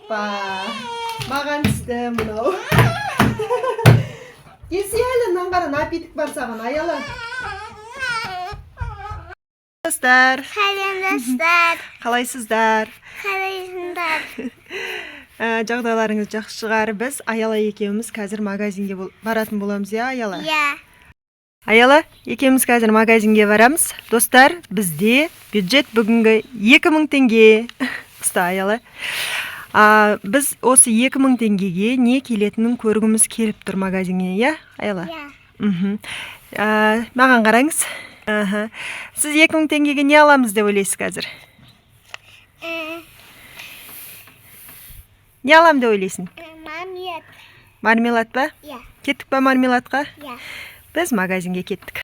Hoppa. Маған түсті мынау. Келсе әлі нанғара напитік бар саған, аяла. Достар. Сәлем достар. Қалайсыздар? Қалайсыңдар? Жағдайларыңыз жақсы шығар. Біз Аяла екеуміз қазір магазинге баратын боламыз, я, Аяла? Иә. Аяла, екеуміз қазір магазинге барамыз. Достар, бізде бюджет бүгінгі 2000 теңге. Құста, Аяла. Біз осы 2000 теңгеге не келетінін көргіміз келіп тұр магазинге, я, Аяла? Иә. Маған қараңыз. Сіз 2000 теңгеге не аламыз деп ойлайсыз қазір? Не алам деп ойлайсың? Мармелад. Мармелад ба? Иә. Кеттік па мармеладқа? Иә. Біз магазинге кеттік.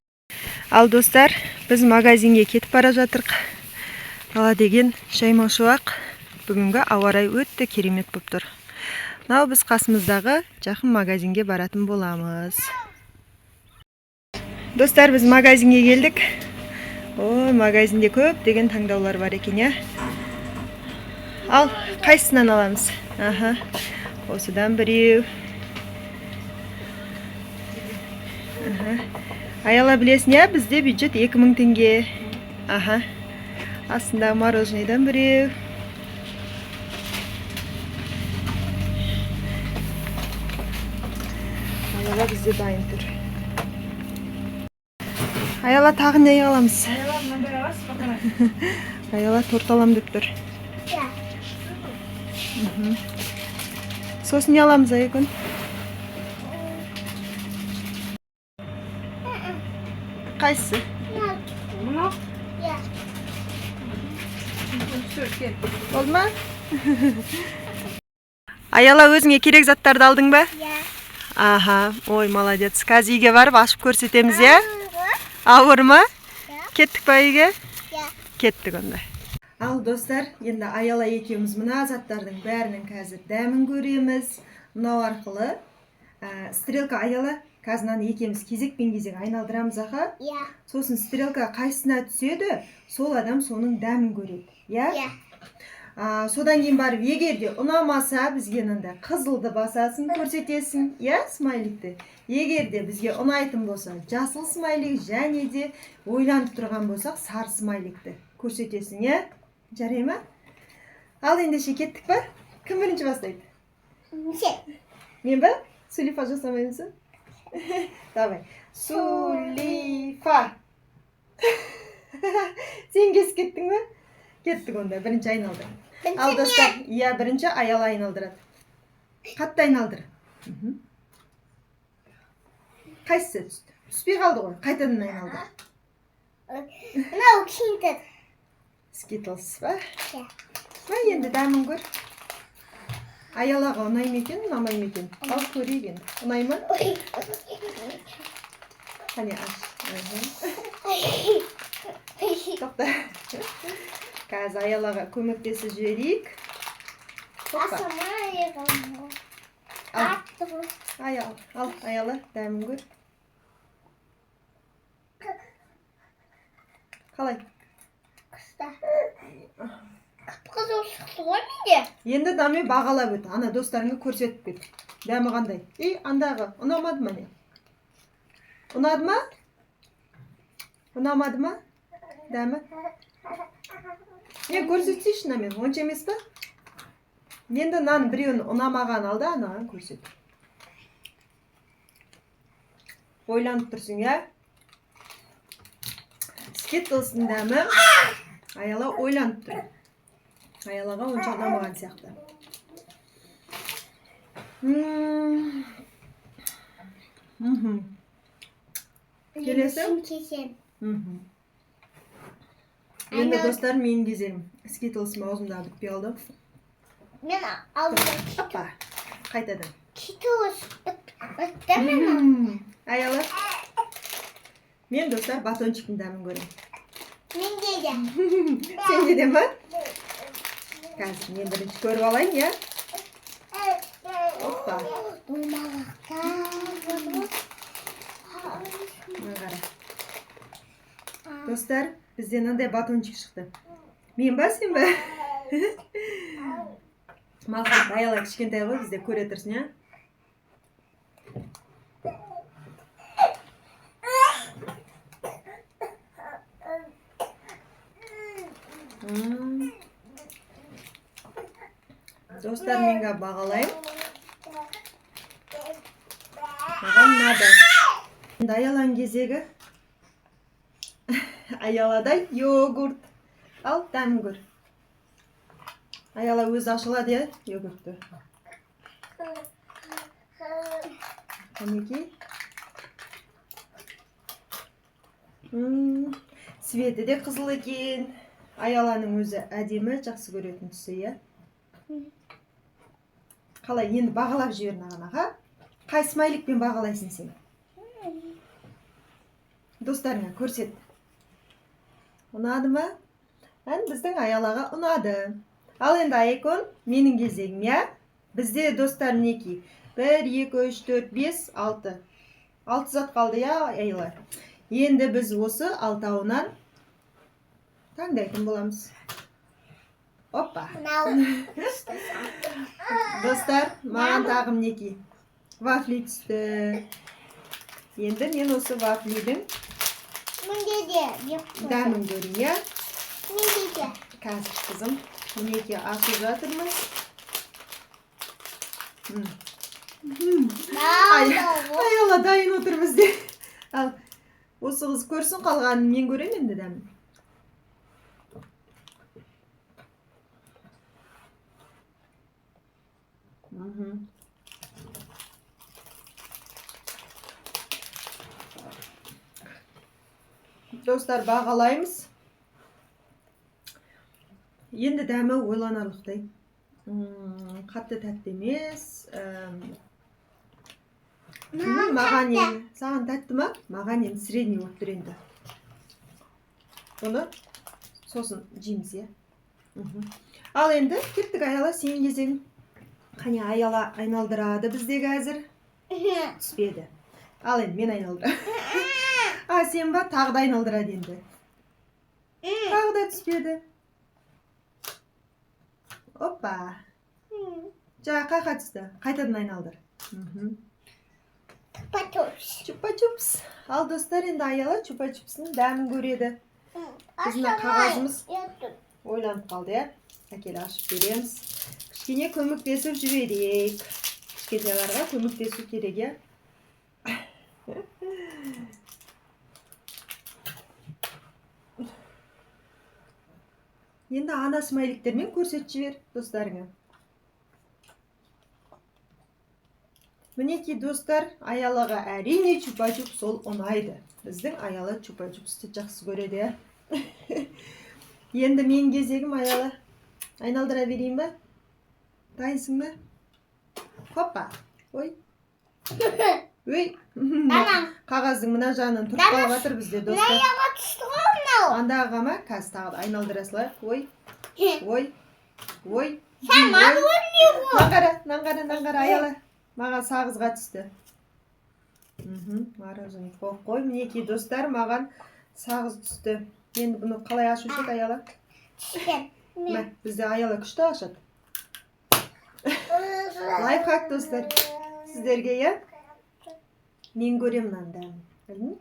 Ал достар, біз магазинге кетіп бара жатырық. Ала деген шаймашуақ. Бүгінгі ауа райы өтті керемет болып тұр. Мынау біз қасымыздағы жақын магазинге баратын боламыз. Достар, біз магазинге келдік. Ой, магазинде көп деген таңдаулар бар екен, я? Ал, қайсынан аламыз? Осыдан біреу. Аяла білесің, я, бізде бюджет 2000 теңге. Астында мороженныйдан біреу. Аяла бізде дайын тұр. Аяла тағы не аламыз? Аяла торт алам деп тұр. Иә. Сосын не аламыз, Айгүн? Қайсы? Мұны? Иә. Болды ма? Аяла, өзіңе керек заттарды алдың ба? Иә. Ой, молодец. Қазір үйге барып ашып көрсетеміз, я? Ауыр ма? Кеттік па үйге? Иә. Кеттік онда. Ал достар, енді Аяла екеуміз мына заттардың бәрінің қазір дәмін көреміз. Мынау арқылы стрелка Аяла, қазір екеуміз кезекпен кезек айналдырамыз, аха. Иә. Сосын стрелка қайсына түседі, сол адам соның дәмін көреді. Иә? Иә. Содан кейін барып, егер де ұнамаса, бізге мында қызылды басасын, көрсетесің, иә, смайликті. Егер де бізге ұнайтын болса, жасыл смайлик, және де ойланып тұрған болсақ, сары смайликті көрсетесің, иә? Жарай ма? Ал ендеше кеттік па? Кім бірінші бастайды? Сен. Мен ба? Сулифа жасамаймысың? Давай. Сулифа. Сен кесіп кеттің ба? Кеттік онда, бірінші айналды. Ал достар, иә, бірінші Аяла айналдырады. Қатты айналдыр. Қайсысы түсті? Түспей қалды ғой, қайтадан айналдыр. Мынау Кинтер. Скитлс ба? Иә. Енді дәмін көр. Аялаға ұнай ма екен, ұнамай ма екен? Ал көрейік енді. Ұнай ма? Қане, аш. Тоқта. Қазір Аялаға көмектесіп жіберейік. Ал, Аяла, дәмін көр. Қалай? Құста. Қып-қызыл шықты ғой менде. Енді дәме бағалап өт. Ана достарыңа көрсетіп кет. Дәмі қандай? Андағы, ұнамады ма не? Ұнады ма? Ұнамады ма? Дәмі? Не, көрсетсейші намен, онша емес па? Енді нан біреуін ұнамаған алды, анаған көрсет. Ойланып тұрсың, я? Скитлстың дәмі Аяла ойланып тұр. Аялаға онша ұнамаған сияқты. Келесі? Енді достар, мен кезерім. Скитлсым аузымда бітпей алды. Мен алдым. Апа, қайтадан. Скитлс бітті менің. Аяла. Мен достар батончиктің дәмін көрем. Менде де. Сенде де ма? Қазір мен бірінші көріп алайын, я? Опа. Достар, бізден андай батончик шықты. Мен ба, сен ба? Малхат аяла кішкентай ғой, бізде көре тұрсын, я? Достар, менге бағалайым. Маған ұнады. Енді аяланың кезегі. Аяладай йогурт. Ал, дәмін көр. Аяла өзі ашылады, я, йогуртты. Қанеки? Светі де қызыл екен. Аяланың өзі әдемі, жақсы көретін түсі, я? Қалай, енді бағалап жіберін ағанаға. Қай смайликпен бағалайсың сен? Достарыңа көрсет. Ұнады ма? Біздің аялаға ұнады. Ал енді Айкон, менің кезегім, я? Бізде достар неки? 1, 2, 3, 4, 5, 6. 6 зат қалды, я, аяла? Енді біз осы алтауынан таңдайтын боламыз. Оппа. Достар, маған тағым неки? Вафли түсті. Енді мен осы вафлидің дәмін көрейін, я? Қазір қызым, мінеки ашып жатырмыз. Аяла дайын отыр бізде. Ал, осы қыз көрсін, қалғанын мен көрем енді дәмін. Достар, бағалаймыз. Енді дәмі ойланарлықтай. Қатты тәтті емес. Маған енді, саған тәтті ма? Маған енді средний болып тұр енді. Бұны сосын жейміз, я? Ал енді, кеттік аяла, сен кезең. Қане аяла айналдырады біздегі әзір. Түспеді. Ал енді, мен айналдырады. Сен ба, тағы да айналдырады енді. Тағы да түспеді. Оппа. Жа, қайқа түсті. Қайтадан айналдыр. Чупа-чупс. Ал достар, енді аяла чупа-чупсын дәмін көреді. Біздің қағазымыз ойланып қалды, я? Әкел ашып береміз. Кішкене көмектесіп жіберейік. Кішкентайларға көмектесу керек, я? Енді ана смайликтермен көрсет жібер достарыңа. Мінеки достар, аялаға әрине чупа-чупс ол ұнайды. Біздің аяла чупа-чупсты жақсы көреді, я? Енді мен кезегім аяла. Айналдыра берейін ба? Дайынсың ба? Хоппа. Ой. Ой. Қағаздың мына жағынан тұрып қалып жатыр бізде достар. Аяға түсті ғой мынау. Андағы ма? Қазір тағы айналдыра салайық. Ой. Ой. Ой. Сен маған көрмей ғой. Наңғара аяла. Маған сағызға түсті. Мороженое қой. Мінеки достар, маған сағыз түсті. Енді бұны қалай ашу еді аяла? Бізде аяла күшті ашады. Лайфхак достар. Сіздерге, я? Мен көрем мынаны дәмін.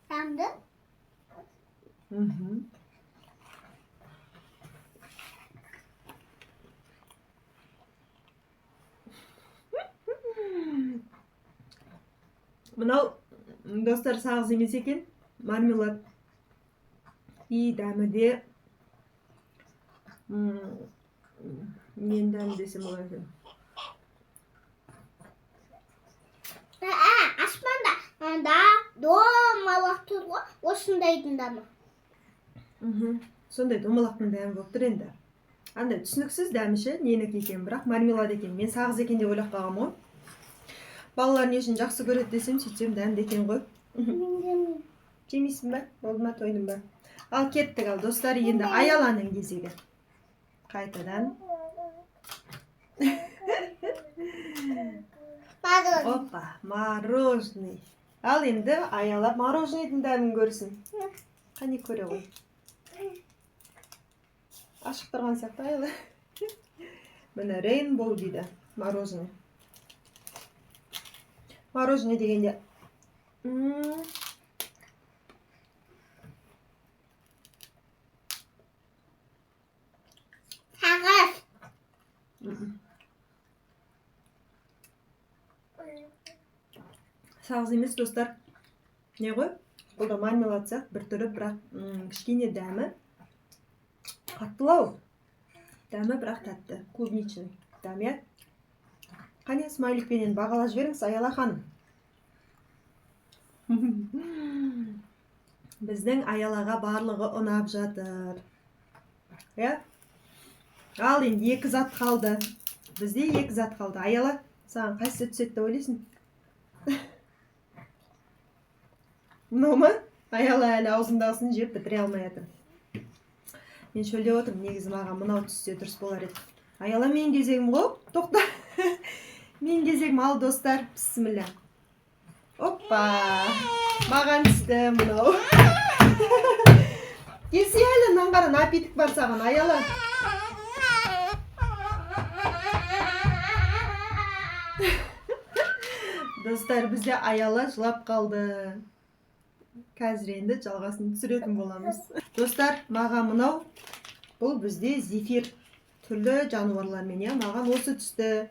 Tamdı. Мынау достар сағыз емес екен, мармелад. И дәмі де мен дәмі десем олай екен. Аспанда анда домалақ тұр ғой, осындайдың дамы. Сондай домалақтың дәмі болып тұр енді. Андай түсініксіз дәміші, ненікі екен, бірақ мармелад екен. Мен сағыз екен деп ойлап қалғам ғой. Балалар не үшін жақсы көреді десем, сөйтсем дәмді екен ғой. Жемейсің ба? Болды ма, тойдың ба? Ал кеттік, ал достар, енді аяланың кезегі. Қайтадан. Мороз. Опа, мороженый. Ал енді аялап мороженныйдың дәмін көрсін. Қане көре ғой. Ашық тұрған сияқты аяла. Міне рейнбоу дейді мороженый. Мороженый дегенде Сағыз. Сағыз емес достар. Не ғой? Бұл да мармелад сияқты бір түрі, бірақ кішкене дәмі қаттылау. Дәмі бірақ тәтті. Клубничный дәм, иә? Қане смайликпенен бағалап жіберіңіз, Аяла ханым. Біздің Аялаға барлығы ұнап жатыр. Иә? Ал енді 2 зат қалды. Бізде 2 зат қалды. Аяла, саған қайсысы түседі деп ойлайсың? Мынау ма? Аяла әлі аузындағысын жеп бітіре алмай жатыр. Мен шөлдеп отырмын, негізі маған мынау түссе дұрыс болар еді. Аяла, мен кезегім ғой. Тоқта. Мен кезегім, ал достар. Бісміллә. Оппа! Маған түсті мынау. Келсе әлі, мынан қара напитік бар саған, Аяла. Достар, бізде Аяла жылап қалды. Қазір енді жалғасын түсіретін боламыз. Достар, маған мынау, бұл бізде зефир. Түрлі жануарлармен, иә, маған осы түсті.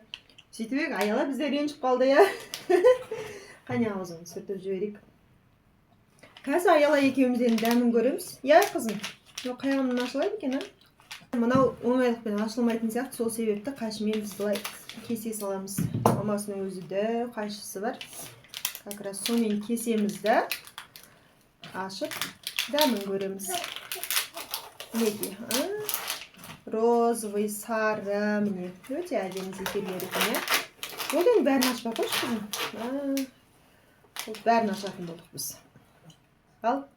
Сөйтіп Аяла бізде ренжіп қалды, иә. Қане аузын сүртіп жіберейік. Қазір Аяла екеумізден дәмін көреміз. Иә, қызым? Қаяғымнан ашылайды екен, а? Мынау оңайлықпен ашылмайтын сияқты, сол себепті қайшымен біз былай кесе саламыз. Мамасының өзі де қайшысы бар. Как раз сомен кесемізді ашып дәмін көреміз. Неге? Розовый, сары, міне. Өте әдемі зефирлер екен, иә? Ол енді бәрін ашпай қойшы қызым. Бәрін ашатын болдық біз. Ал,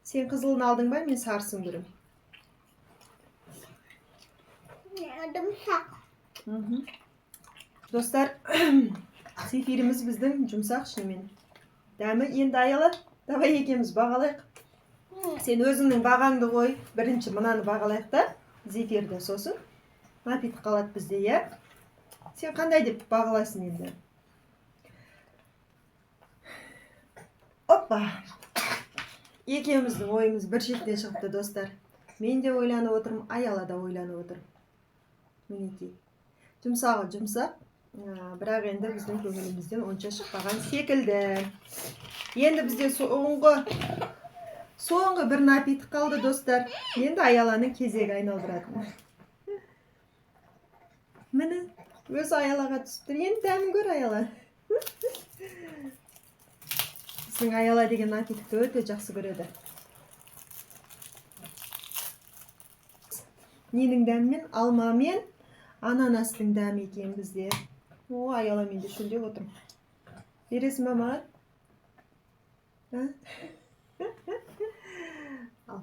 сен қызылын алдың ба, мен сарысын көрем. Жұмсақ. Достар, зефиріміз біздің жұмсақ шынымен. Дәмі енді Аяла, давай екеміз бағалайық. Сен өзіңнің бағаңды қой, бірінші мынаны бағалайық та, зефирді сосын. Напитік қалады бізде, иә? Сен қандай деп бағалайсың енді? Оппа! Екеуміздің ойымыз бір шеттен шығыпты, достар. Мен де ойланып отырмын, Аяла да ойланып отыр. Мінекей. Жұмсағы жұмсақ, бірақ енді біздің көңілімізден онша шықпаған секілді. Енді бізде соңғы бір напитік қалды, достар. Енді Аяланың кезегі айналдыратын. Міне, өзі Аялаға түсті. Енді дәмін көр, Аяла. Біздің Аяла деген напитікті өте жақсы көреді. Ненің дәмімен? Алма мен ананастың дәмі екен бізде. О, Аяла, мен де шөлдеп отырмын. Бересің ба маған? Ал.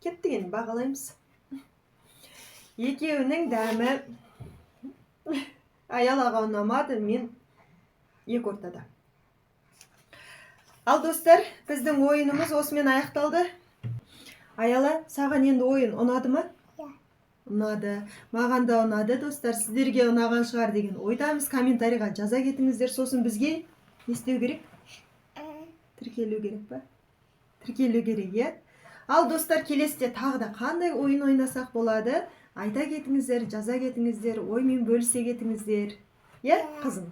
Кеттік енді бағалаймыз. Екеуінің дәмі Аялаға ұнамады, мен екі ортада. Ал достар, біздің ойынымыз осымен аяқталды. Аяла, саған енді ойын ұнады ма? Ұнады. Маған да ұнады, достар. Сіздерге ұнаған шығар деген ойдамыз. Комментарийға жаза кетіңіздер. Сосын бізге не істеу керек? Тіркелу керек па? Тіркелу керек, е? Ал достар, келесіде тағы да қандай ойын ойнасақ болады? Айта кетіңіздер, жаза кетіңіздер, оймен бөлісе кетіңіздер. Е, қызым?